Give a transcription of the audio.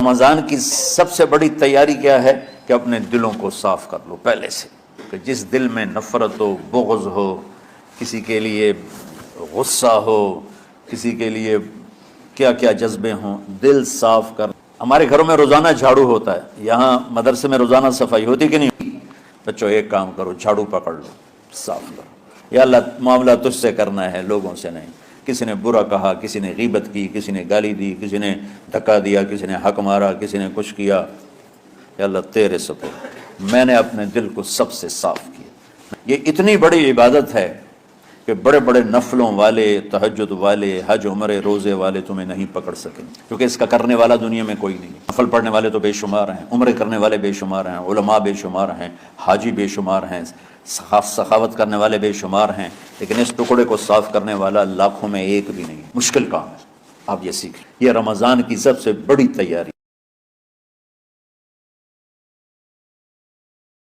رمضان کی سب سے بڑی تیاری کیا ہے کہ اپنے دلوں کو صاف کر لو پہلے سے، کہ جس دل میں نفرت ہو، بغض ہو، کسی کے لیے غصہ ہو، کسی کے لیے کیا کیا جذبے ہوں، دل صاف کر۔ ہمارے گھروں میں روزانہ جھاڑو ہوتا ہے، یہاں مدرسے میں روزانہ صفائی ہوتی کہ نہیں؟ بچوں ایک کام کرو، جھاڑو پکڑ لو، صاف کرو۔ یا اللہ معاملہ تجھ سے کرنا ہے، لوگوں سے نہیں۔ کسی نے برا کہا، کسی نے غیبت کی، کسی نے گالی دی، کسی نے دھکا دیا، کسی نے حق مارا، کسی نے کچھ کیا، یا اللہ تیرے سپرد میں نے اپنے دل کو سب سے صاف کیا۔ یہ اتنی بڑی عبادت ہے کہ بڑے بڑے نفلوں والے، تہجد والے، حج عمرے روزے والے تمہیں نہیں پکڑ سکیں، کیونکہ اس کا کرنے والا دنیا میں کوئی نہیں۔ نفل پڑھنے والے تو بے شمار ہیں، عمرے کرنے والے بے شمار ہیں، علماء بے شمار ہیں، حاجی بے شمار ہیں، سخاوت کرنے والے بے شمار ہیں، لیکن اس ٹکڑے کو صاف کرنے والا لاکھوں میں ایک بھی نہیں۔ مشکل کام ہے، آپ یہ سیکھیں۔ یہ رمضان کی سب سے بڑی تیاری۔